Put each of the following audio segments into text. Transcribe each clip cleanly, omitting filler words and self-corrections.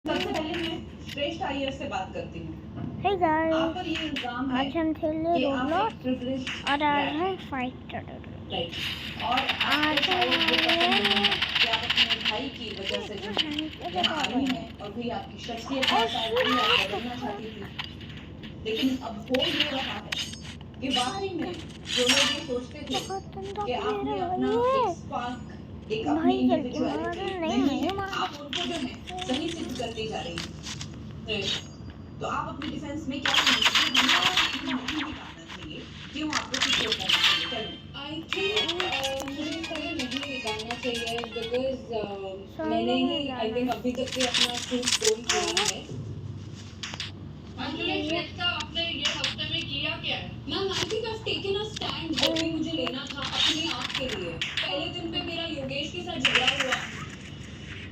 सबसे पहले मैं श्रेष्ठ आईएएस से बात करती हूँ। Hey guys, आप पर ये इल्जाम है आज हम खेल रहे कि आप रोब्लॉक्स एक privileged और आज crack हम हैं। फाइट कर रहे हैं। राइट। और आज आपको शायद ये पसंद नहीं है हम कि आप अपने भाई की वजह से जो यहाँ आई हैं और भी आपकी शख्सियत Oh, है शायद भी आप बदलना चाहती थी। लेकिन अब हो ये रहा है कि वाकई में जो लोग ये सोचते थे कि आपने अपना एक स्पार्क, एक अपनी इंडिविजुअलिटी नहीं है, आप उनको जो है सही सिद्ध करती जा रही है। तो आप अपने डिफेंस में क्या समझते हैं? नहीं निकालना चाहिए, क्यों आपको कुछ और करना चाहिए? चलो, आई थिंक मुझे इसलिए नहीं निकालना चाहिए बिकॉज मैंने ही आई थिंक अभी तक के अपना शूट गोल किया है। अंजलि श्वेता, आपने ये हफ्ते में किया क्या है? Ma'am I think I taken a stand जो भी मुझे लेना था अपने आप के लिए। पहले दिन पे मेरा योगेश के साथ झगड़ा हुआ,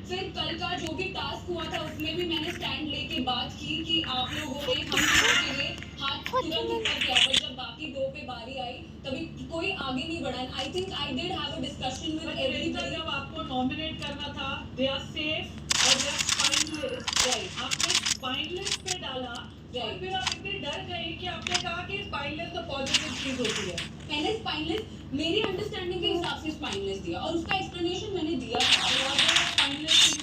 फिर कल का जो भी टास्क हुआ था उसमें भी मैंने स्टैंड लेके बात की कि आप लोगों ने हम लोगों के लिए हाथ तुरंत ऊपर किया, पर जब बाकी दो पे बारी आई तभी कोई आगे नहीं बढ़ा। I think I did have a discussion with everybody. जब आपको नॉमिनेट करना था, दे आर सेफ और दे आर स्पाइनलेस, राइट? आपने स्पाइनलेस पे डाला और फिर आप इतने डर गए कि आपने कहा कि स्पाइनलेस तो पॉजिटिव चीज होती है। मैंने स्पाइनलेस मेरी अंडरस्टैंडिंग के हिसाब से स्पाइनलेस दिया और उसका एक्सप्लेनेशन मैंने दिया था। Spineless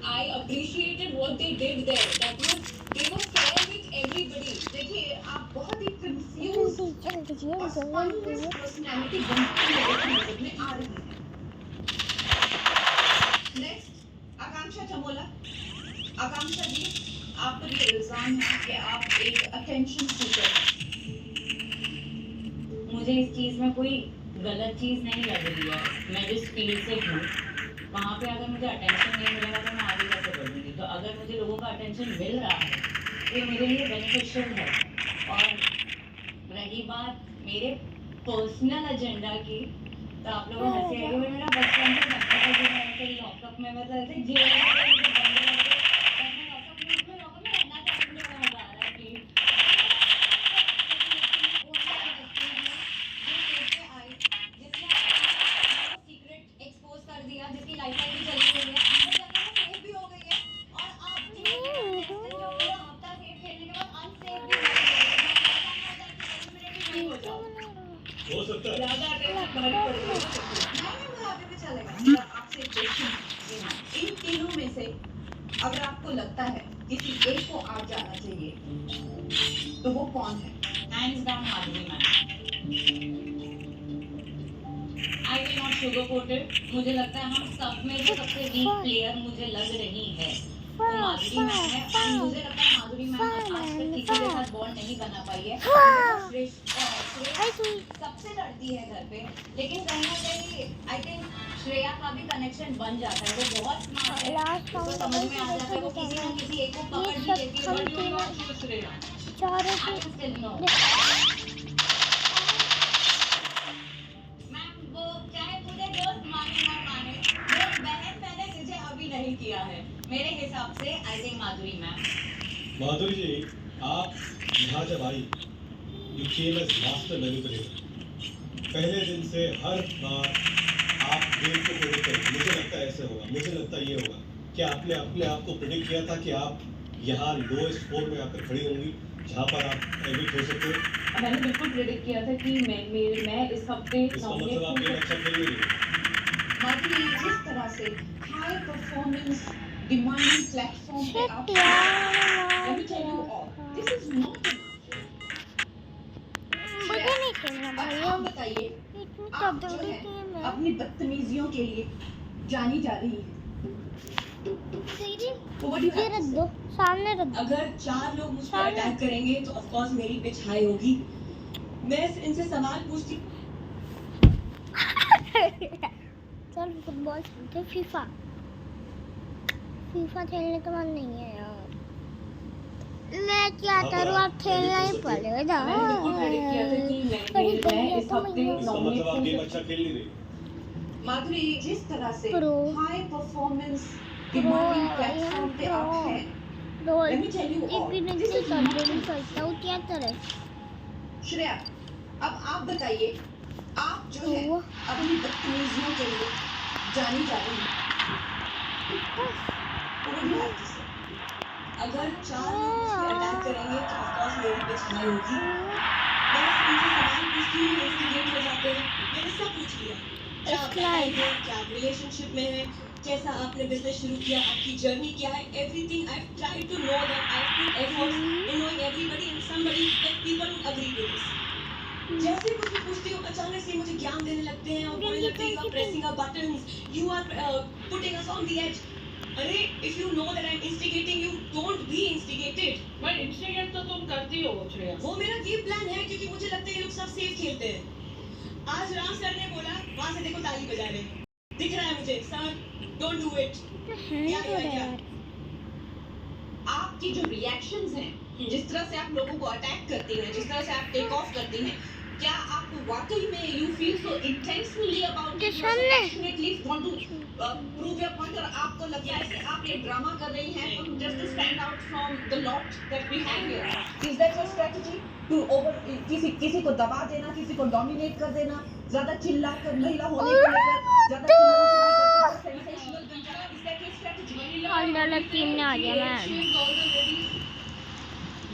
I appreciated what they did there. That was they were fair with everybody. देखिए आप बहुत ही कंफ्यूज और स्पाइनलेस पर्सनालिटी बनती मेरे नजर में आ रही है। नेक्स्ट, आकांक्षा चमोला। आकांक्षा जी, आप पर ये इल्जाम है कि आप एक अटेंशन सीकर हैं। मुझे इस चीज़ में कोई गलत चीज़ नहीं लग रही है। मैं जिस फील्ड से हूँ वहाँ पे अगर मुझे अटेंशन नहीं मिलेगा तो मैं आगे कैसे बढ़ूँगी। तो अगर मुझे लोगों का अटेंशन मिल रहा है तो ये मेरे लिए बेनिफिशियल है। और रही बात मेरे पर्सनल एजेंडा की, तो आप लोगों को हंसी आएगी, मेरा बचपन से लगता था कि मैं ऐसे लॉकअप में मैं तो ऐसे जेल में रहना चाहती हूँ। मुझे मज़ा आ रहा है कि जिसकी लाइफ लाइन भी चली गई है, अंदर जाकर वो सेफ भी हो गई है और आप जो हफ्ता सेफ खेलने के बाद अनसेफ भी हो सकता है। ज्यादा अटेंशन भारी पड़ गई। नहीं, मुझे आगे भी चलेगा। मेरा आपसे एक क्वेश्चन है, इन तीनों में से अगर आपको लगता है किसी एक को आगे जाना चाहिए तो वो कौन है? Hands down Madhuri ma'am. I will not sugarcoat it. मुझे लगता है हम सब में जो सबसे वीक प्लेयर मुझे लग रही है वो माधुरी मैम है। और मुझे लगता है माधुरी मैम आज तक किसी के साथ बॉन्ड नहीं बना पाई है। सबसे लड़ती है घर पे, लेकिन कहीं ना कहीं आई थिंक श्रेया का भी कनेक्शन बन जाता है। वो बहुत स्मार्ट है, उसको समझ में आ जाता है, वो किसी ना किसी एक को पकड़ ही लेती है। But you not choose Shreya. I still know. Ma'am वो चाहे मुझे दोस्त माने ना माने, मेरी बहन मैंने मुझे अभी नहीं किया है। मेरे हिसाब से आई थिंक माधुरी मैम। माधुरी जी, आप यहाँ जब आई, you came as master manipulator. पहले दिन से हर बार आप गेम को प्रेडिक्ट करते, मुझे लगता है ऐसे होगा, मुझे लगता है ये होगा। क्या आपने अपने आप को प्रेडिक्ट किया था कि आप यहाँ लोएस्ट स्कोर में आकर खड़ी होंगी जहाँ पर आप एविट हो सकते हो? मैंने बिल्कुल प्रेडिक्ट किया था कि मैं इस हफ्ते इसका मतलब आप गेम अच्छा खेल रही है। माधुरी, जिस तरह से हाई परफॉर्मेंस डिमांडिंग प्लेटफॉर्म पे आप let me tell you all, this is not आप बताइए, आप जो है अपनी बदतमीजियों के लिए जानी जा रही है। तो what do you have to say? सामने रख दो। अगर 4 लोग मुझ पर अटैक करेंगे तो ऑफ कोर्स मेरी पिच हाई होगी। मैं इनसे सवाल पूछती चल फुटबॉल खेलते, फीफा खेलने का मन नहीं है यार। मैं क्या करूँ, आप खेलना ही पड़ेगा। मैंने बिल्कुल प्रेडिक्ट किया था कि मैं इस हफ्ते इसका मतलब आप गेम अच्छा खेल नहीं रही। माधुरी, जिस तरह से Pro. High performance demanding platform पे आप हैं, role let me tell you all, this is not करता हूँ क्या करे। श्रेया, अब आप बताइए, आप जो है अपनी बदतमीजियों के लिए जानी जा रही पूरी हालत से। अगर 4 लोग मुझ पे अटैक करेंगे तो ऑफ कोर्स मेरी पे छाई होगी। मैं उनसे सवाल पूछती हूँ, इंस्टिगेट हो जाते हैं। मैंने सब पूछ लिया, क्या आप लाइफ है, क्या आप रिलेशनशिप में है, कैसा आपने बिजनेस शुरू किया, आपकी जर्नी क्या है, everything I have tried to know that. I have put efforts in knowing everybody and somebody that people would agree to this. जैसे कुछ भी पूछती हूँ, अचानक से मुझे ज्ञान देने लगते हैं और बोलने लगते हैं you are pressing a buttons, you are putting us on the edge. अरे if you know that I am instigating you, don't be instigated. भाई इंस्टिगेट तो तुम करती हो श्रेया। वो मेरा गेम प्लान है, क्योंकि मुझे लगता है ये लोग सब सेफ खेलते हैं। आज राम सर ने बोला, वहां से देखो ताली बजा रहे हैं, दिख रहा है मुझे, सर डोंट डू इट। क्या आपकी जो रिएक्शंस हैं, जिस तरह से आप लोगों को अटैक करती हैं, जिस तरह से आप टेक ऑफ करती हैं, क्या आप वाकई में you feel so intensely about it, passionately want to prove your point, और आपको लगता है कि आप ये ड्रामा कर रही हैं just to stand out from the lot that we have here? Is that your strategy to over किसी को दबा देना, किसी को डोमिनेट कर देना, ज्यादा चिल्ला कर महिला होने को लेकर ज्यादा चिल्लाना सेंसेशनल बन जाना? Is that your strategy? अंदर टीम ने आ गया मैम।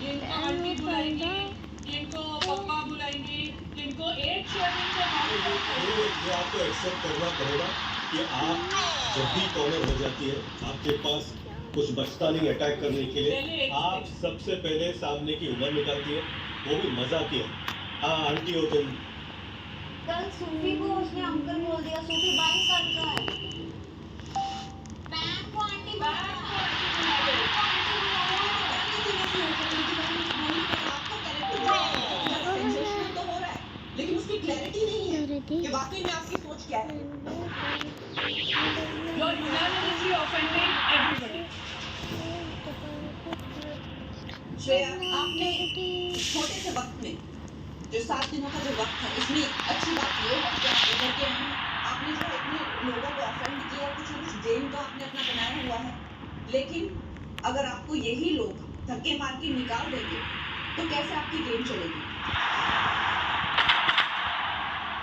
जिनको आंटी बुलाएंगी, जिनको पप्पा बुलाएंगी, जिनको एक शेयर ये आपको एक्सेप्ट करना पड़ेगा कि आप जब भी कॉर्नर हो जाती है, आपके पास कुछ बचता नहीं अटैक करने के लिए। आप सबसे पहले सामने की उम्र निकालती है, वो भी मजा किया। हाँ आंटी हो तुम। कल सूफी को उसने अंकल बोल दिया, सूफी 22 साल का है। बैग को आंटी सेंसेशनल तो हो रहा है, लेकिन उसकी क्लैरिटी नहीं है कि वाकई में आपकी सोच क्या है। You are unanimously offending everybody. Shreya, आपने छोटे से वक्त में, जो 7 दिनों का जो वक्त था, इसमें अच्छी बात ये है कि आप इधर के हैं, आपने जो इतने लोगों को ऑफेंड किया, कुछ न कुछ गेम तो आपने अपना बनाया हुआ है। लेकिन अगर आपको यही लोग धक्के मार के निकाल देंगे तो कैसे आपकी गेम चलेगी?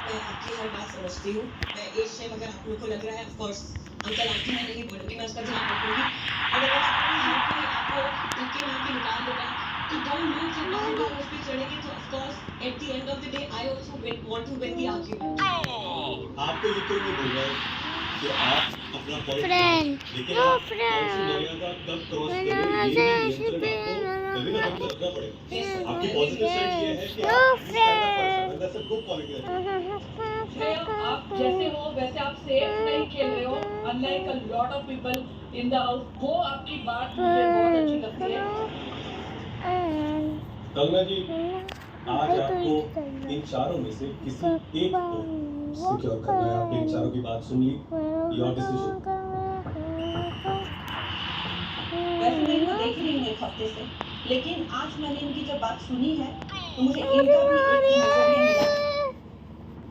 मैं आपकी हर बात समझती हूँ। मैं एज शेम अगर आप लोगों को लग रहा है, ऑफ कोर्स अंकल आंटी मैं नहीं बोलूँगी, मैं उसका ध्यान रखूँगी। और अगर आपको धक्के मार के निकाल देगा तो 2 लोग जब बार-बार उस पे चढ़ेंगे तो of course at the end of the day I also want to win the argument. आपको ये क्यों नहीं बोल रहा है कि आप अपना पॉइंट, फ्रेंड लेकिन नो आप कौन सी फ्रेंड मर्यादा कब क्रॉस मैंने करें, आज ये ऐसे नियंत्रण आपको कभी ना कभी रखना पड़ेगा। आपकी पॉजिटिव साइड ये है कि नो आप इस kind of friend person, that's a good quality. Shreya, आप जैसे हो वैसे आप सेफ नहीं खेल रहे हो, unlike a lot of people in the house. वो आपकी बात मुझे बहुत अच्छी लगती है। कंगना जी, आज आपको इन चारों में से किसी एक को सिक्योर करना है। आपने इन चारों की बात सुन ली, योर डिसीजन। वैसे मैं इनको देख रही हूँ एक हफ्ते से, लेकिन आज मैंने इनकी जब बात सुनी है तो मुझे इनका भी एक नजरिया मिला।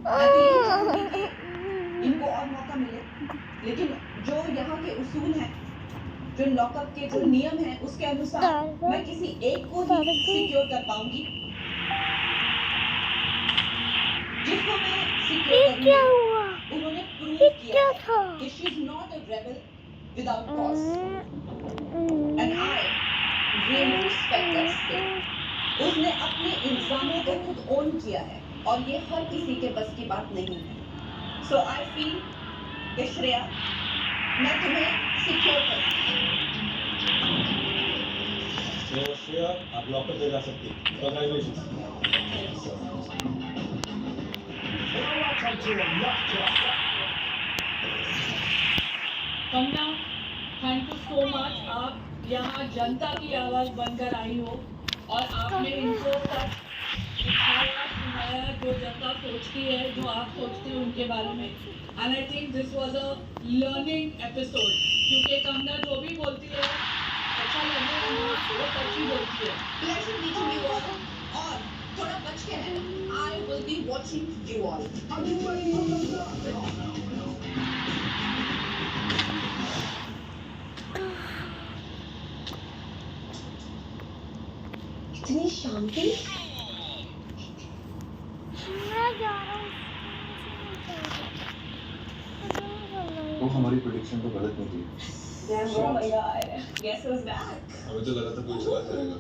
मैं तो यही चाहूंगी कि इनको और मौका मिले, लेकिन जो यहाँ के उसूल हैं, जो लॉकअप के जो नियम हैं, उसके अनुसार मैं किसी एक को ही सिक्योर कर पाऊंगी। जिसको मैं सिक्योर करूंगी, क्या हुआ? उन्होंने प्रूव ये किया क्या है था? कि she is not a rebel without cause, and I really respect that spirit. उसने अपने इल्जामों को खुद ओन किया है और ये हर किसी के बस की बात नहीं है। सो आई फील कि श्रेया, मैं तुम्हें सिक्योर करूंगी। तो श्रेया, आप लॉकअप में जा सकती हैं। Congratulations. Kangana, thank you so much. आप यहाँ जनता की आवाज़ बनकर आई हो और आपने इनको सब दिखाया, सुनाया जो जनता सोचती है, जो आप सोचती हो उनके बारे में। And I think this was a learning episode, क्योंकि कंगना जो भी बोलती है अच्छा लगेगा ना, वो अच्छी बोलती है। Pleasure meeting you all. और थोड़ा बच के रहना। I will be watching you all. इतनी शांति। मैं जा रहा हूँ। वो हमारी प्रेडिक्शन तो गलत नहीं थी। Oh my god, guess who's back? हमें तो लगा था कोई जुगाड़ करेगा।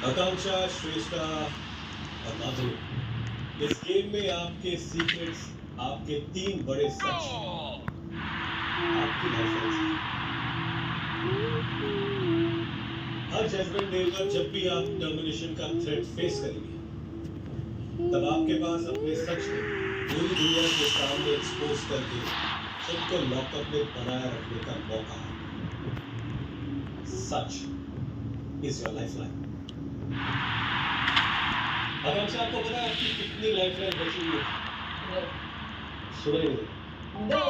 आकांक्षा, श्रेष्ठा और माधुरी, इस गेम में आपके सीक्रेट्स, आपके 3 बड़े सच आपकी लाइफ है। हर जजमेंट डे पर जब भी आप टर्मिनेशन का थ्रेट फेस करेंगे, तब आपके पास अपने सच को पूरी दुनिया के सामने एक्सपोज करके खुद को लॉकअप में बनाए रखने का मौका है। सच इज योर लाइफलाइन। आकांक्षा, आपको पता है आपकी कितनी लाइफलाइन बची हुई है? सुना ही नहीं। 2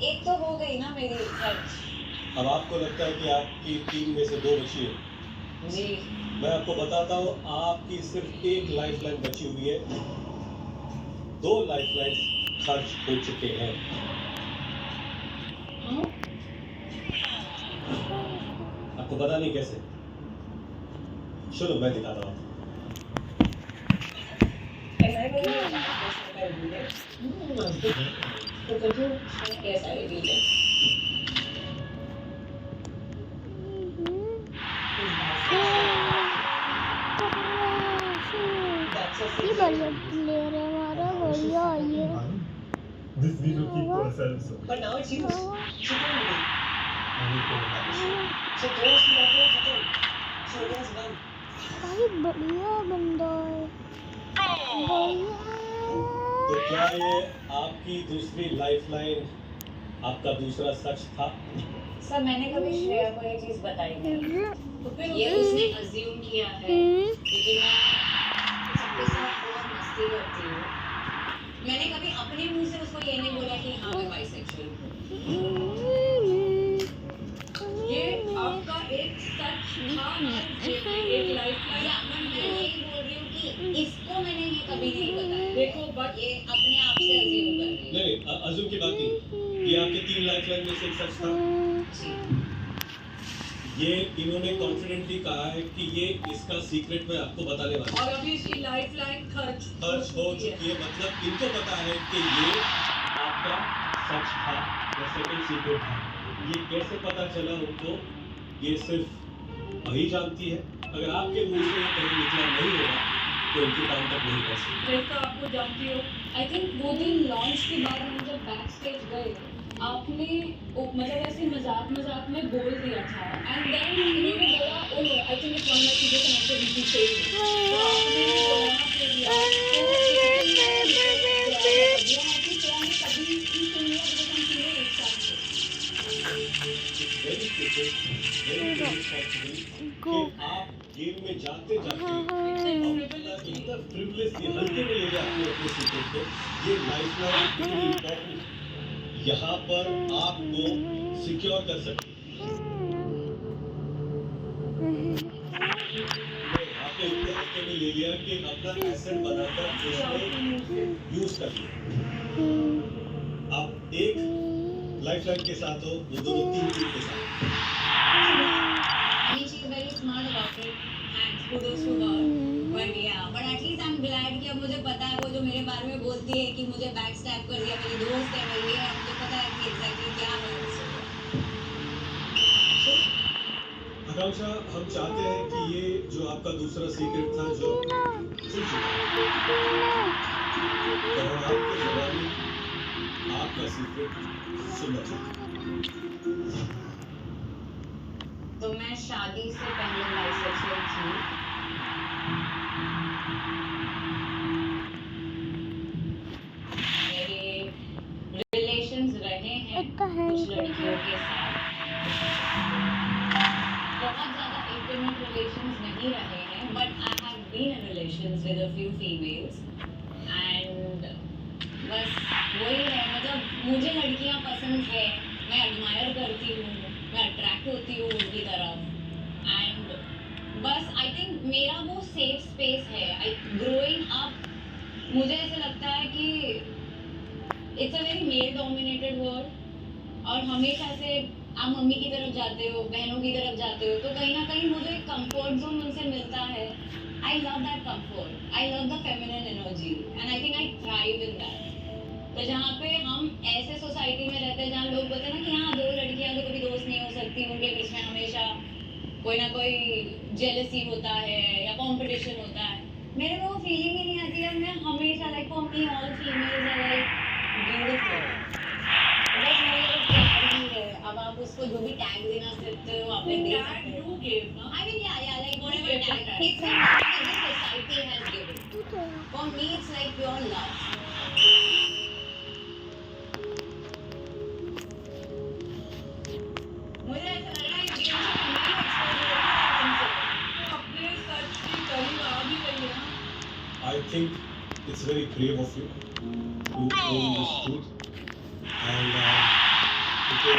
एक तो हो गई ना मेरी सच। अब आपको लगता है कि आपकी 3 में से 2 बची है। जी मैं आपको बताता हूँ, आपकी सिर्फ 1 लाइफलाइन बची हुई है। 2 लाइफलाइन खर्च हो चुके हैं। आपको पता नहीं कैसे? चलो मैं दिखाता हूँ। ऐसा ही बोलो ना, कर दिए। तो कैसा ही दिए। ये बढ़िया प्लेयर है हमारा, बढ़िया ये। This video keep to ourselves. But now it's used. She told me. Only for So close to that, so it was done. भाई बढ़िया बंदा है, बढ़िया। तो क्या ये आपकी दूसरी लाइफलाइन, आपका दूसरा सच था? सर मैंने कभी श्रेया को ये चीज बताई नहीं, तो फिर ये उसने अज्यूम किया है क्योंकि मैं सबके साथ बहुत मस्ती करती हूँ। मैंने कभी अपने मुंह से उसको ये नहीं बोला कि हाँ मैं बाइसेक्सुअल हूँ। ये आपका एक सच था ना, एक लाइफलाइन। या मैं यही बोल रही हूँ कि इसको मैंने ये कभी नहीं बताया। देखो बट ये अपने आप से अज्यूम कर रही है। नहीं, अज़ूम की बात नहीं। ये आपके 3 लाइफलाइन में से एक सच था। जी। ये इन्होंने कॉन्फिडेंटली कहा है कि ये इसका सीक्रेट मैं आपको बताने वाला हूँ। और अभी इसकी लाइफलाइन खर्च खर्च हो चुकी है, मतलब इनको पता है कि ये आपका सच था या सेकंड सीक्रेट था। ये कैसे पता चला उनको, ये सिर्फ वही जानती है। अगर आपके मुंह से कहीं निकला नहीं होगा तो उनके काम तक नहीं पहुंच सकती। जैसा आपको जानती हो, आई थिंक वो दिन लॉन्च के बाद हम जब बैक स्टेज गए, आपने मतलब ऐसे मजाक में बोल दिया था एंड देन इन्होंने बोला oh no I think it's one of the चीजें कनेक्टेड विद द सेम। तो आपने बोला फिर यार कभी की सुनी है जब हम सुने एक साथ थे। Very stupid, very irresponsible कि आप गेम में जाते जाते इतना फ्रिवलेसली हल्के में ले जाते हो अपने सीक्रेट को। ये लाइफलाइन इतनी इम्पोर्टेंट यहाँ पर आपको सिक्योर कर सकते हैं। आपको इतने हल्के में ले लिया कि अपना एसेट बनाकर उसमें यूज कर लिया। आप एक लाइफलाइन के साथ हो, वो दोनों 3 के साथ। And she's very smart about it. Thanks, kudos to her. But yeah, but at least I'm glad कि अब मुझे पता है वो जो मेरे बारे में बोलती है कि मुझे बैक स्टैब कर दिया, मेरी दोस्त है, मेरी है, मुझे पता है कि एग्जैक्टली क्या है उससे। आकांक्षा, हम चाहते हैं कि ये जो आपका दूसरा सीक्रेट था जो छुप चुका है, तो हम आपके जवानी आपका सीक्रेट सुनना चाहते हैं। तो मैं शादी से पहले बाइसेक्सुअल थी। मेरे रिलेशंस रहे हैं कुछ लड़कियों के साथ, बहुत ज़्यादा इंटीमेट रिलेशंस नहीं रहे हैं, but I have been in relations with a few females and बस वही है, मतलब मुझे लड़कियां पसंद है, मैं एडमायर करती हूँ, मैं अट्रैक्ट होती हूँ उनकी तरफ एंड बस आई थिंक मेरा वो सेफ स्पेस है। ग्रोइंग अप मुझे ऐसा लगता है कि it's a very male dominated world और हमेशा से आप मम्मी की तरफ जाते हो, बहनों की तरफ जाते हो, तो कहीं ना कहीं मुझे एक कंफर्ट जोन उनसे मिलता है. I love that comfort, I love the feminine energy and I think I thrive in that. तो जहाँ पे हम ऐसे सोसाइटी में रहते हैं जहाँ लोग बोलते हैं ना कि हाँ, दो लड़कियां तो कभी दोस्त नहीं हो सकती, उनके बीच में हमेशा कोई ना कोई जेलसी होता है या कंपटीशन होता है. मेरे को वो फीलिंग ही नहीं आती है. मैं हमेशा like for me all females are like beautiful. बस मेरे को प्यार ही है. अब आप उसको जो भी टैग देना चाहते हो आपने दे सकते Tag हो. you gave, na? I mean, yeah, like whatever You gave tag. the It's a tag that the society has given. तू तो For me, it's like pure love. मुझे ऐसा लग रहा है कि मुझे अपने सच के करीब आ भी गई है ना. I think it's very brave of you to own this truth. And क्योंकि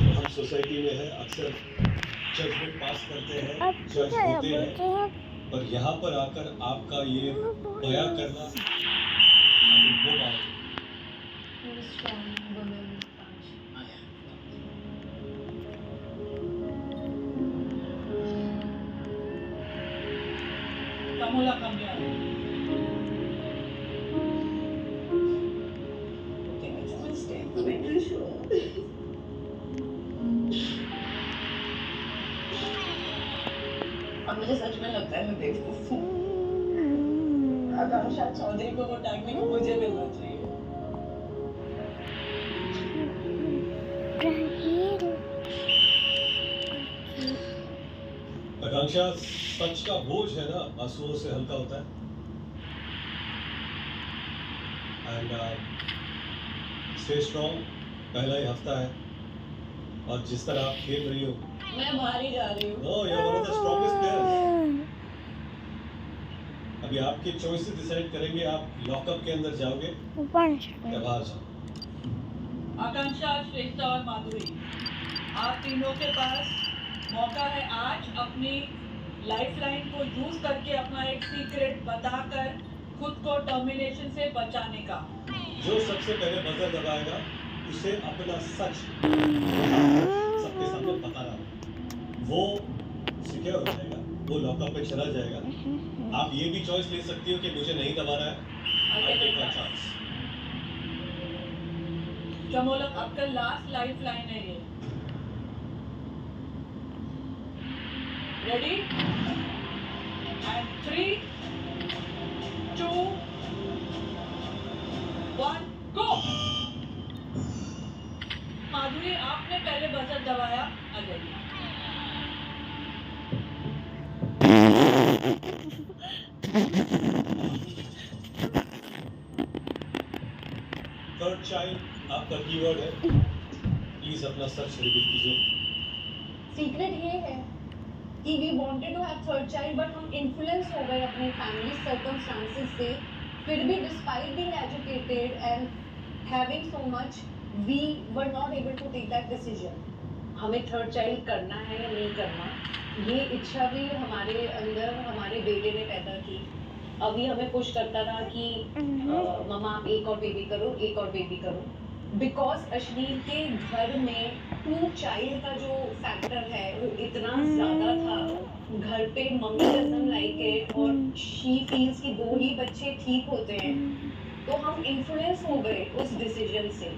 हम सोसाइटी में है, अक्सर जजमेंट पास करते हैं, अब जज क्या होते बोलते हैं, हैं और यहाँ पर आकर आपका ये बयां करना I think वो बात You're a strong woman. कमोला कम गया. Okay, it's a mistake. Make you sure. अब मुझे सच में लगता है मैं बेवकूफ हूँ. आकांक्षा चौधरी को वो टैग नहीं, मुझे मिलना चाहिए. आकांक्षा, सच का बोझ है ना, आंसुओं से हल्का होता है. And stay strong. पहला ही हफ्ता है और जिस तरह आप खेल रही हो, मैं बाहर ही जा रही हूँ. No, you are one of the strongest players. अभी आपके चॉइसेस डिसाइड करेंगे आप लॉकअप के अंदर जाओगे या बाहर जाओगे. आकांक्षा, श्रेष्ठा और माधुरी, आप तीनों के पास मौका है आज अपनी लाइफलाइन को यूज करके अपना एक सीक्रेट बताकर खुद को टर्मिनेशन से बचाने का. जो सबसे पहले बजर दबाएगा उसे अपना सच सबके सामने बताना होगा. वो सिक्योर हो जाएगा, वो लॉकअप पे चला जाएगा. आप ये भी चॉइस ले सकती हो कि मुझे नहीं दबाना है, आई टेक माय चांस. चमोलक, आपका लास्ट लाइफलाइन है ये. रेडी? एंड 3, 2, 1, गो. माधुरी, आपने पहले बजर दबाया. आ जाइए. थर्ड चाइल्ड आपका कीवर्ड है. प्लीज अपना सच रिवील कीजिए. सीक्रेट ये है कि we wanted to have third child but हम इन्फ्लुएंस हो गए अपने फैमिली सर्कमस्टांसेस से. फिर भी despite being educated and having so much, we were not able to take that decision. हमें थर्ड चाइल्ड करना है या नहीं करना, ये इच्छा भी हमारे अंदर हमारे बेटे ने पैदा की. अभी हमें पुश करता था कि मम्मा आप एक और बेबी करो, एक और बेबी करो. बिकॉज अश्लील के घर में 2 चाइल्ड का जो फैक्टर है वो इतना ज्यादा था. घर पे मम्मी डजंट लाइक इट और शी फील्स कि 2 ही बच्चे ठीक होते हैं. तो हम इन्फ्लुएंस हो गए उस डिसीजन से.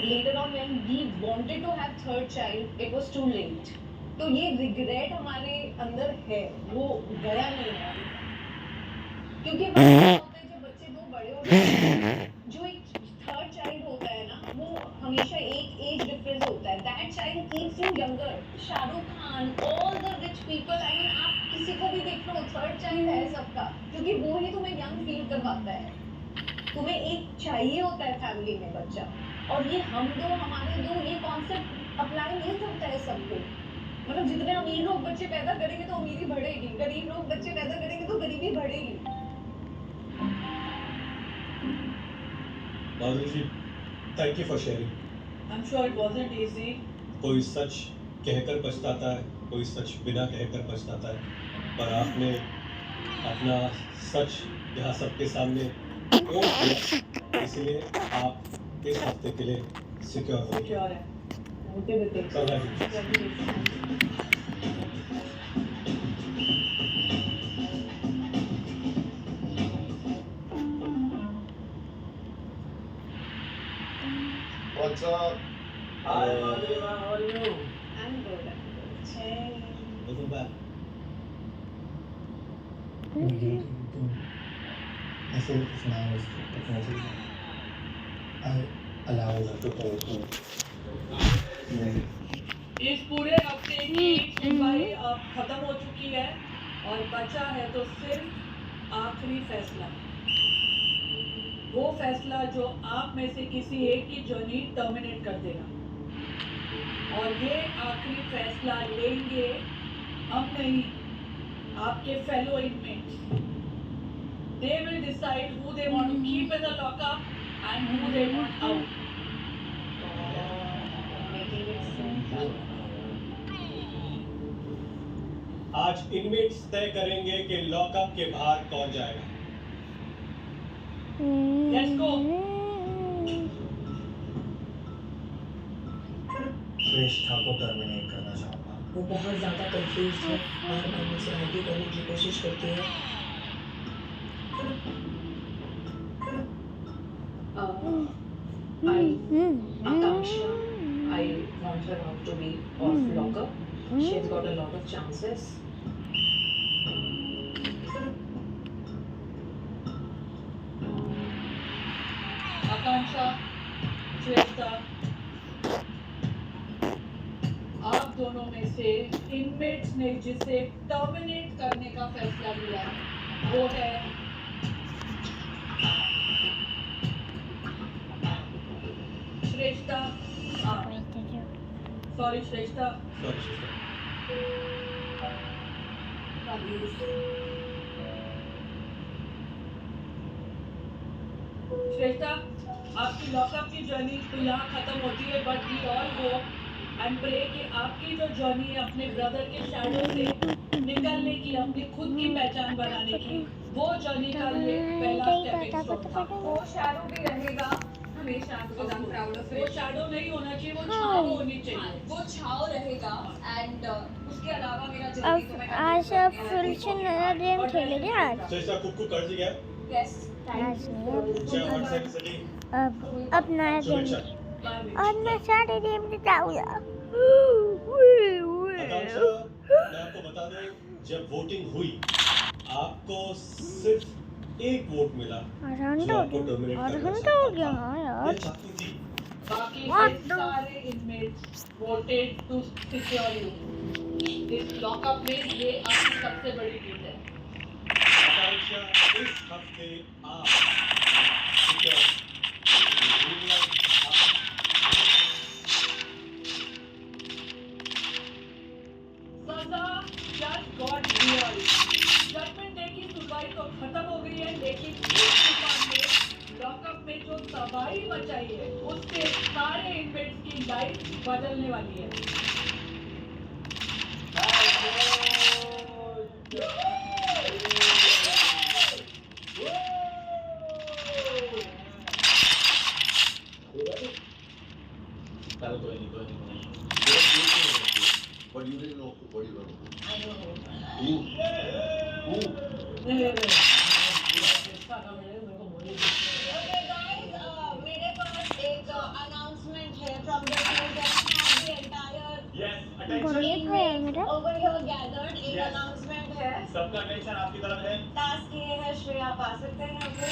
Later on when we wanted to have third child it was too late. तो ये रिग्रेट हमारे अंदर है, वो गया नहीं है अभी. क्योंकि जब बच्चे 2 बड़े हो गए, जो एक थर्ड चाइल्ड होता है ना, वो हमेशा एक एज डिफरेंस होता है. That child keeps you younger. Shahrukh Khan, all the rich people, I mean आप किसी को भी देख लो, थर्ड चाइल्ड है सबका, क्योंकि वो ही तुम्हें यंग फील करवाता है. तुम्हें एक चाहिए होता है फैमिली में बच्चा. और ये हम 2 हमारे 2 ये कॉन्सेप्ट अप्लाई नहीं करता है सबको. मतलब जितने अमीर लोग बच्चे पैदा करेंगे तो अमीरी बढ़ेगी, गरीब लोग बच्चे पैदा करेंगे तो गरीबी बढ़ेगी. Madhuri ji, thank you for sharing. I'm sure it wasn't easy. कोई सच कहकर पछताता है, कोई सच बिना कहकर पछताता है, पर आपने अपना सच यहाँ सबके सामने ओढ़ दिया, इसलिए आप इस हफ्ते के लिए सिक्योर हो गए. Secure है. What's up? Hi, Madhurima, how are you? I'm good. Welcome back. I think it's now is the technology. I allow her to talk to me. इस पूरे हफ्ते की सुनवाई अब खत्म हो चुकी है और बचा है तो सिर्फ आखिरी फैसला, वो फैसला जो आप में से किसी एक की जर्नी टर्मिनेट कर देगा। और ये आखिरी फैसला लेंगे हम नहीं, आपके fellow inmates. They will decide who they want to keep in the lockup and who they want out. आज इनमेट्स तय करेंगे कि लॉकअप के बाहर कौन जाएगा। Let's go. श्रेष्ठा को टर्मिनेट करना चाहता हूँ। वो बहुत ज़्यादा कंफ्यूज है, बार बार मुझसे आगे करने की कोशिश करती है। Akanksha, I want her out to be off locker. She's got a lot of chances. आकांक्षा, श्वेता, आप दोनों में से इनमेट्स ने जिसे टर्मिनेट करने का फैसला लिया वो है श्रेष्ठा। सॉरी श्रेष्ठा, श्रेष्ठा, आपकी लॉकअप की जर्नी तो यहाँ खत्म होती है, but we all hope and pray कि आपकी जो जर्नी है अपने ब्रदर के शैडो से निकलने की, अपनी खुद की पहचान बनाने की, वो जर्नी का ये पहला स्टेपिंग स्टोन था। वो शैडो भी रहेगा हमेशा, because I'm proud of वो it. शैडो नहीं होना चाहिए, वो छाव होनी चाहिए। वो छाव रहेगा एंड उसके अलावा मेरा अब जर्नी तो मैं आज सब फिर से नया गेम खेलेंगे आज। श्रेष्ठा कुक्कू कर दी गया। यस आज नहीं, जय व्हाट्सएप सभी। अब नया गेम शुभेच्छा। और मैं सारे गेम जिताऊंगा। आकांक्षा, मैं आपको बता दूं, जब वोटिंग हुई आपको सिर्फ एक वोट मिला जो आपको टर्मिनेट करना चाहता था। ये चाहती थी। बाकी What के the- सारे inmates voted to secure you. इस लॉकअप में ये आपकी सबसे बड़ी जीत है। आकांक्षा, इस हफ्ते आप सिक्योर ग्रीन लाइट सजा जज गॉट रियल। जजमेंट डे की सुनवाई तो खत्म हो गई है, लेकिन इस तूफान ने लॉकअप में जो तबाही मचाई है उससे सारे इनमेट्स की लाइफ बदलने वाली है। But you didn't know what you were going to do. I know. Who? Who? मेरे पास एक अनाउंसमेंट है from the team that has the entire बोलिए तो है मेरा। over here gathered। एक अनाउंसमेंट है, सबका टेंशन आपकी तरफ है। टास्क ये है, श्रेया आप आ सकते हैं यहाँ पे।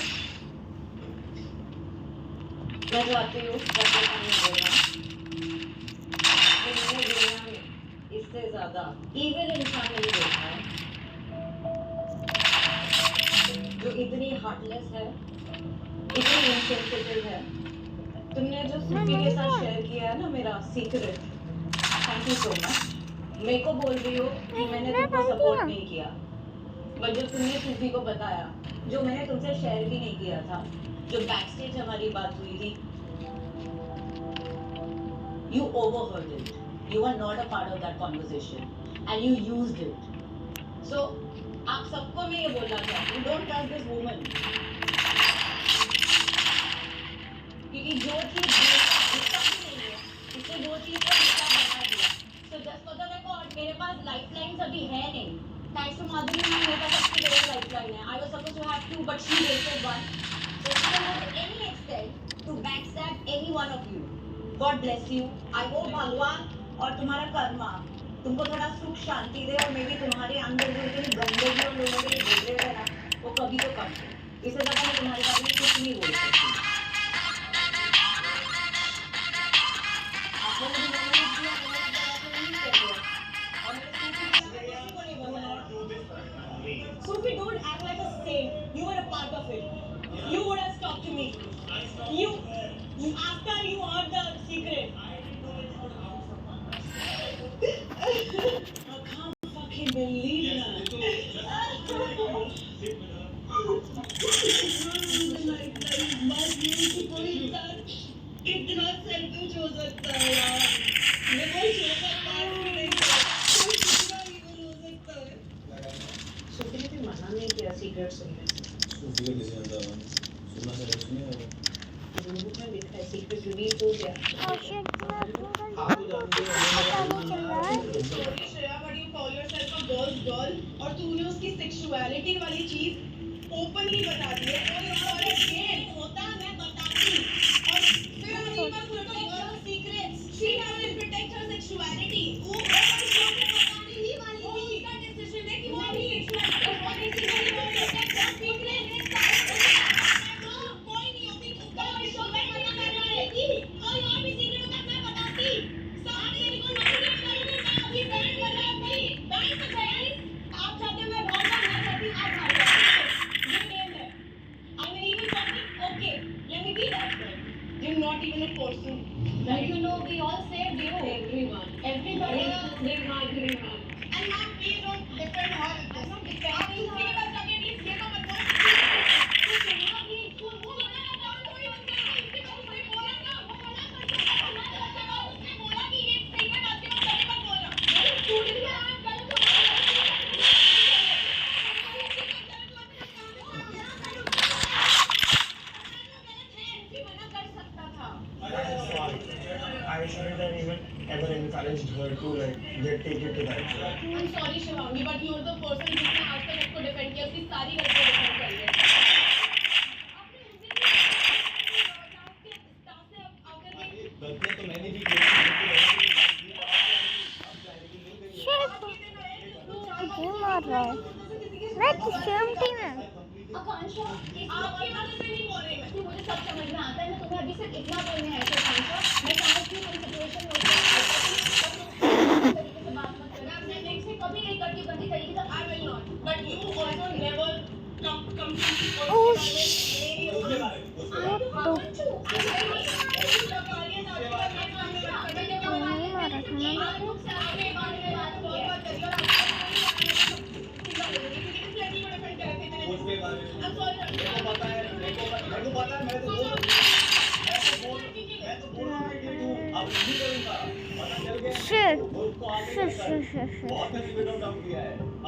मैं चाहती हूँ सबके सामने बोलना कि मैंने दुनिया में इससे ज़्यादा ईविल इंसान नहीं देखा है, जो इतनी हार्टलेस है, इतनी इनसेंसिटिव है। तुमने जो सुफी के साथ शेयर किया है ना मेरा secret, thank you so much. मेरे को बोल रही हो कि मैंने तुमको सपोर्ट नहीं किया, बट जो तुमने सूफी को बताया, जो मैंने तुमसे शेयर भी नहीं किया था, जो बैकस्टेज हमारी बात हुई थी, You overheard it. You are not a part of that conversation, and you used it. so आप सबको मैं ये बोलना चाहती हूँ, डोंट ट्रस्ट दिस वुमन, क्योंकि जो चीज़ इसका भी नहीं है, इससे जो चीज़ love you, god bless you. I hope भगवान और तुम्हारा कर्मा तुमको थोड़ा सुख शांति दे, और मैं भी तुम्हारे अंदर जो इतनी गंदगी और लोगों के भेजे है ना, वो कभी तो कम हो। इससे ज़्यादा मैं तुम्हारे बारे में कुछ नहीं बोल सकती। आप लोगों ने मैंने किया, मैंने इस तरह से नहीं कर दिया। और मेरे सूफी को नहीं बोला। Sufi, don't act like a saint. You were a part of it. You would have talked to me. After you heard the secret. I can't fucking believe that. कितना सेल्फिश हो सकता है यार। मैं कोई शो का पार्ट भी नहीं था। कोई कितना evil हो सकता है। सूफी ने भी मना नहीं किया सीक्रेट सुनने से। सूफी का किसी ने सुनना चाहिए, सुनिए बुक में लिखा है सीक्रेट रिवील हो गया। आप तो जानते हो Sorry Shreya, but you call yourself a girl's girl और तूने उसकी सेक्सुअलिटी वाली चीज ओपनली बता दी है। और अगेन होता मैं बताती और फिर अनिमा को girl secrets she has to protect her sexuality. वो बताने ही वाली थी। उसका डिसीजन है कि वो भी सेक्सुअलिटी प्रोटेक्ट हर सीक्रेट्स। कोई नहीं होती उसका शो में मना कर रही थी। कोई और भी सीक्रेट होता मैं बताती। साथ में को नौकरी करूंगी मैं अभी बैंड बजा अभी बैंड बजाई। आप चाहते हो मैं भाग जाऊं, मैं चाहती हूं आप भाग जाओ। ये गेम है। I will even something okay. Let me be that girl. You're not even a person. Like, you know, we all saved you. Everyone. Everybody. Everyone. And now please don't defend her. I'm not defending her. आप उसके बाद जाके at least ये तो मत बोलो। तो सुना भी वो मना ना करो कोई उसके बाद उसके बाद कोई बोला ना वो मना करता है मना करता है उसने बोला कि ये सीक्रेट आपके पास कभी मत बोलना। मेरी स्टूडेंट है आप गलत हो I shouldn't have even ever encouraged her to like take it to that side. I'm sorry Shivangi, but you're the person जिसने आज तक उसको डिफेंड किया, उसकी सारी गलतियां डिफेंड करी है। आपने उस दिन भी स्टाफ से आकर के गलतियां तो मैंने भी की, क्यों मार रहा है? मैं तो सेमटी में। आकांक्षा आपकी वजह से नहीं बोल रही मैं। मुझे सब समझ में आता है, मैं तुम्हें अभी सिर्फ इतना बोलने आई थी आकांक्षा। मैं समझती हूँ कोई सिचुएशन होती है तरीके से बात मत करना। मैं नेक्स्ट से कभी नहीं करती गंदी तरीके से। I will not. But you also never come to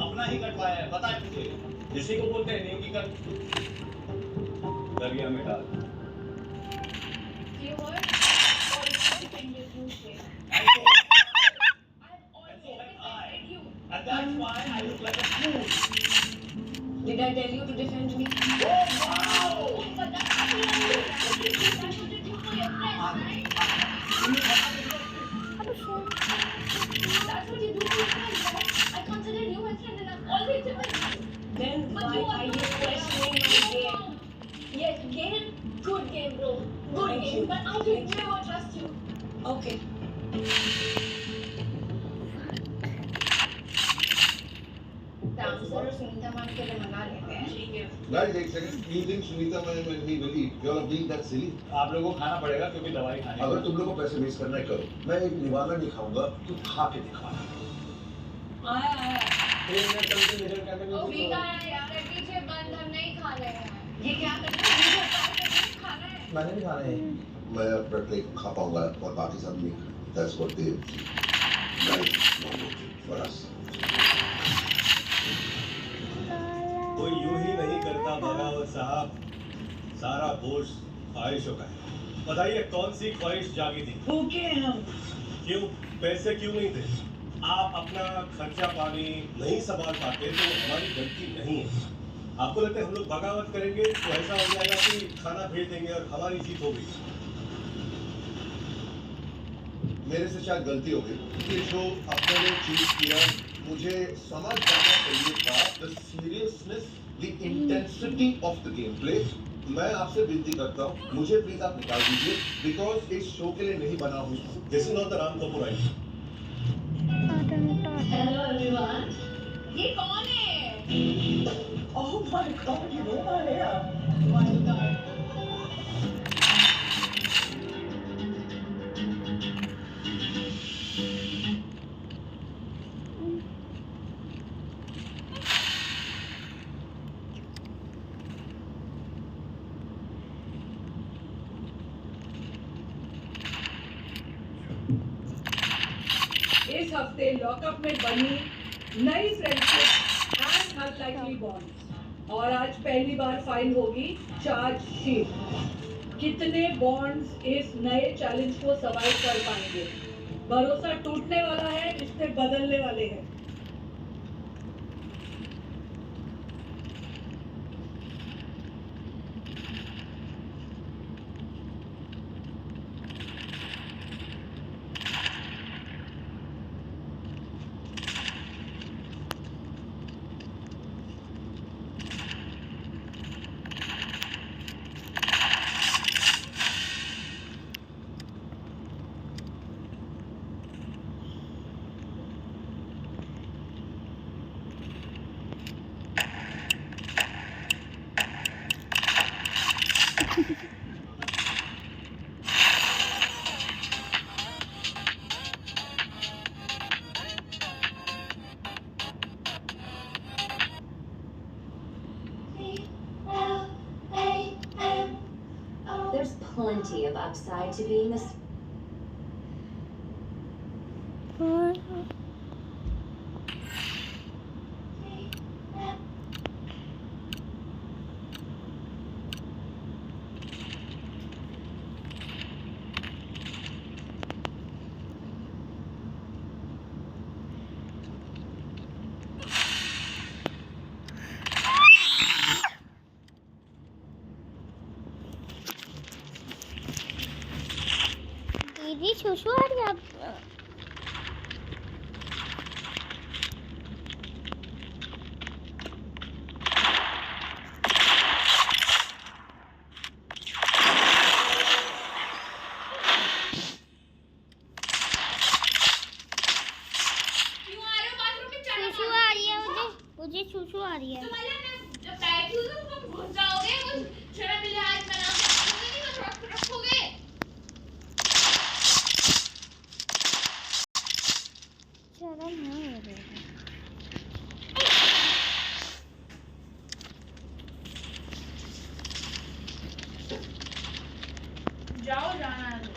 अपना ही कटवाया है, पता है तुझे? इसी को बोलते हैं नेकी कर दरिया में डाल। You heard? And that's why I look like a fool. Did I tell you to defend me? Oh wow! But that's what you do. That's what you do for your friends, right? That's what you do for your friends, right? I consider you my friend and I've always defended you. Then But why you are you questioning my game? Yes, game. Good game, bro. Good Thank game. you. But I will never trust you. Okay. Dancer Sunita ma'am के लिए मना लेते हैं। ठीक है। Guys, एक second. You think Sunita ma'am and me will eat? You all are being that silly. आप लोगों को खाना पड़ेगा क्योंकि दवाई खानी है। अगर तुम लोगों को पैसे वेस्ट करना है करो। मैं एक निवाला नहीं खाऊंगा, तुम खा के दिखाना। आया। फिर मैं कल से निकल के ओ वीका है यार, पीछे बंद हम नहीं खा रहे हैं। ये क्या करना है? मुझे उतार के नहीं खाना है। मैंने भी खाना है। मैं अपना प्लेट खा पाऊंगा और बाकी सब नहीं। That's what they guys for us. कोई यूं ही नहीं करता बगावत साहब, सारा बोझ ख्वाहिशों का है। बताइए कौन सी ख्वाहिश जागी थी? भूखे हैं हम। क्यों? पैसे क्यों नहीं थे? आप अपना खर्चा पानी नहीं संभाल पाते तो हमारी गलती नहीं है। आपको लगता है हम लोग बगावत करेंगे तो ऐसा हो जाएगा कि खाना भेज देंगे और हमारी जीत होगी? मेरे से शायद गलती हो गई कि जो अपने ने चीज किया मुझे समझ जाना चाहिए था the seriousness the intensity of the game play. मैं आपसे विनती करता हूँ मुझे प्लीज आप निकाल दीजिए बिकॉज इस शो के लिए नहीं बना हूँ। This is not the Ram Kapoor I. Hello everyone, ये कौन है? Oh my god, you know my hair. Wild card. इस हफ्ते लॉकअप में बनी नई फ्रेंडशिप एंड अनलाइकली बॉन्ड्स, और आज पहली बार फाइल होगी चार्जशीट। कितने बॉन्ड्स इस नए चैलेंज को सर्वाइव कर पाएंगे? भरोसा टूटने वाला है, रिश्ते बदलने वाले हैं। There's plenty of upside to being this. दीदी सुसु आ रही है अब। क्यों आ रहे हो बाथरूम में? चलो सुसु आ रही है मुझे सुसु आ रही है। तो मतलब जब बैठी हूँ तो तुम घुस जाओगे, कुछ शर्म लिहाज बना के रखोगे। शर्म नहीं हो रही है। जाओ, जाना है तो।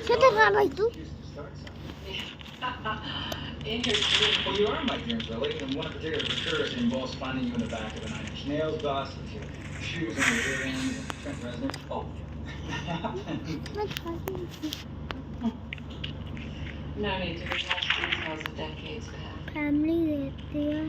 क्या कर भाई तू? In your dream, well, you are my dreams, really. And one in particular for sure involves finding you in the back of a Nine Inch Nails bus with your shoes and your earrings and Trent Reznor. Oh, that happened. No need to recall details of decades past. Family रहती है।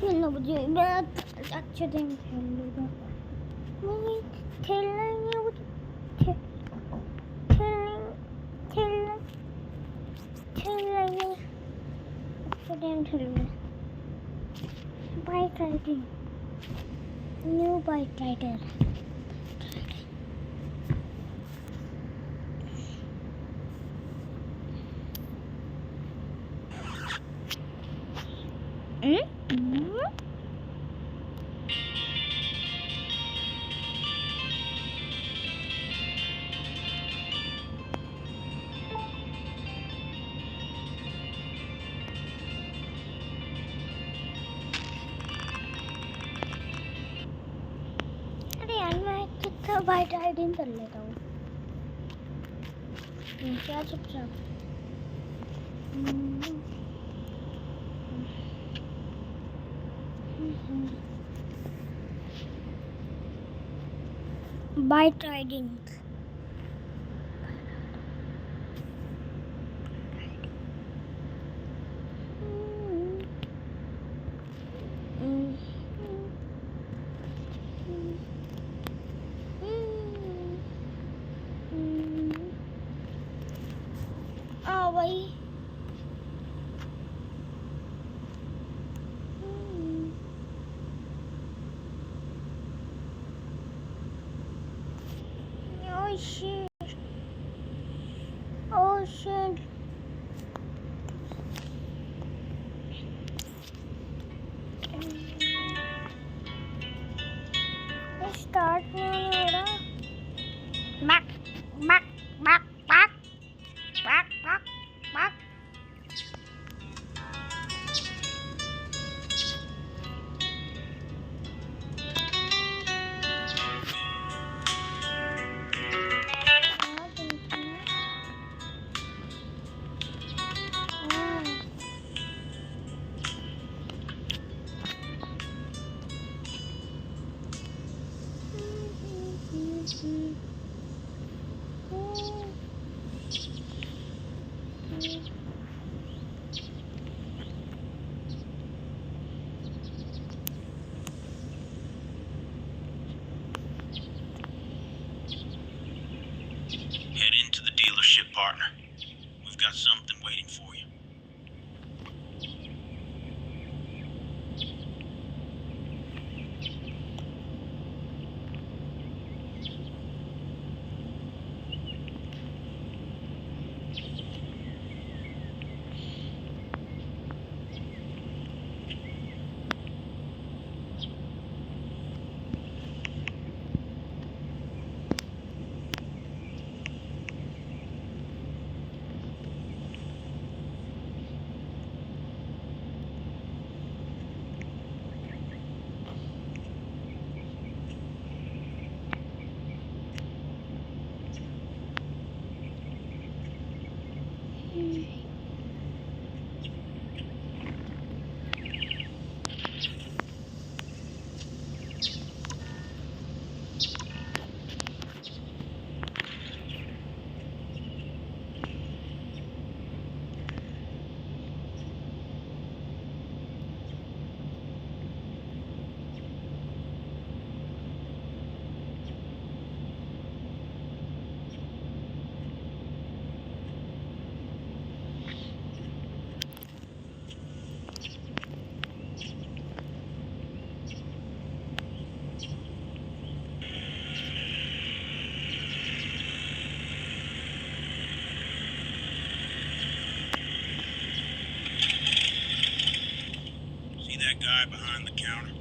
खेलना मुझे मैं अच्छे दिन खेल लूँगा मुझे खेलना ही है मुझे खेलना ही है अच्छे दिन खेलूँगा bike riding new bike rider अरे यार मैं कितना बाइक राइडिंग कर लेता हूँ क्या चुपचाप बाइक राइडिंग भाई Oh shit. Oh shit. Start नहीं हो रहा. Back. Head into the dealership, partner. We've got something waiting for you. That guy behind the counter.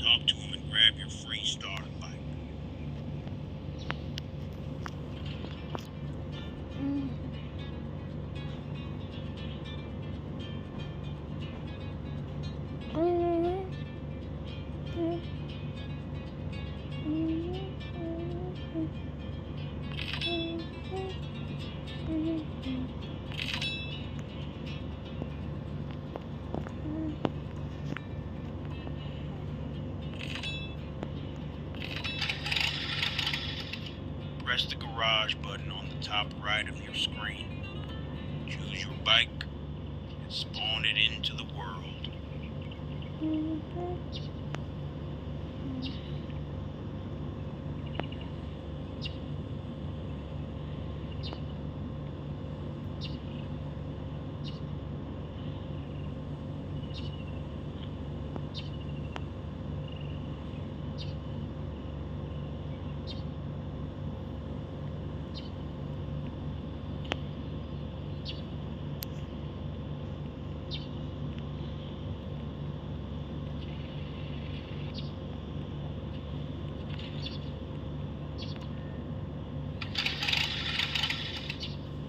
Talk to him and grab your free starter bike. Press the garage button on the top right of your screen. Choose your bike and spawn it into the world.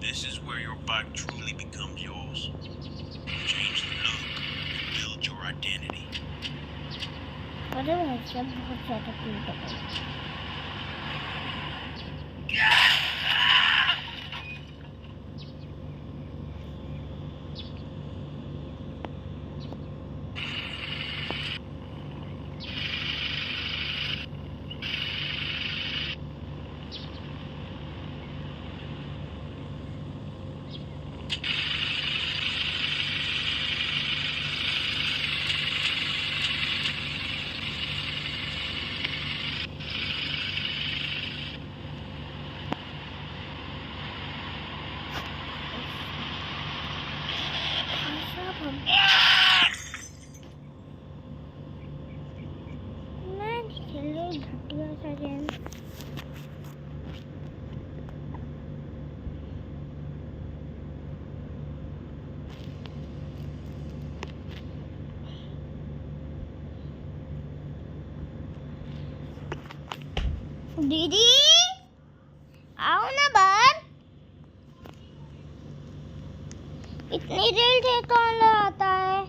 This is where your bike truly becomes yours. Change the look and build your identity. अरे भाई साहब बहुत ज़्यादा cute है। दीदी आओ ना बाहर। इतनी देर से कौन आता है?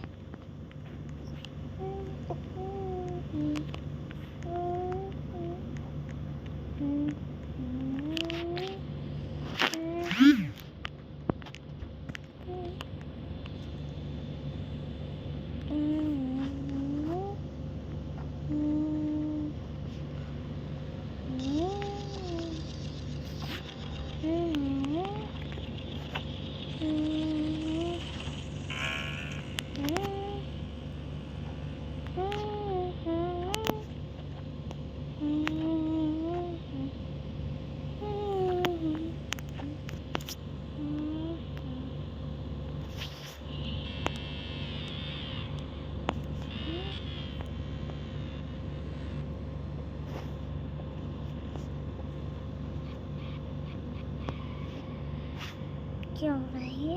क्या हो रहा है?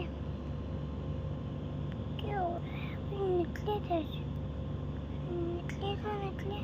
क्या हो रहा है? निकले कैसे? निकले।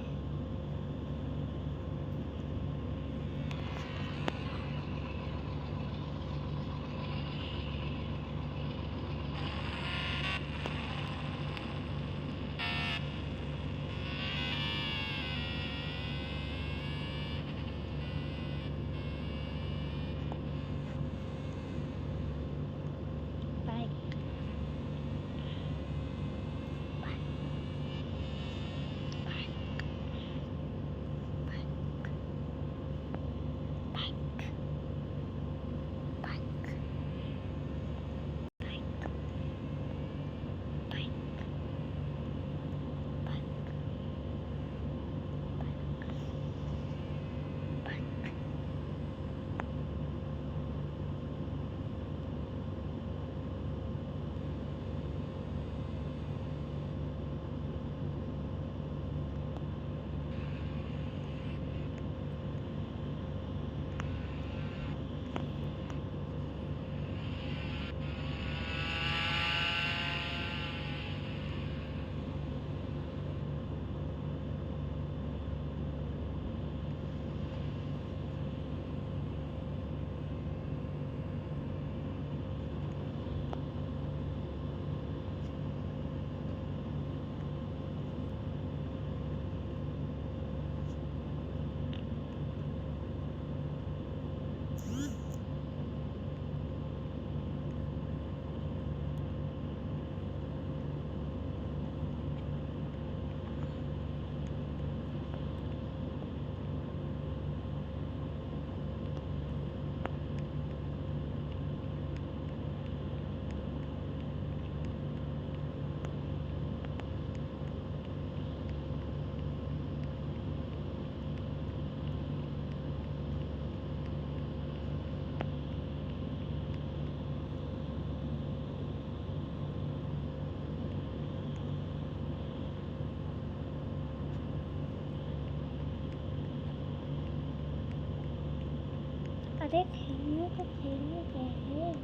अरे खेलने को खेलने क्या है?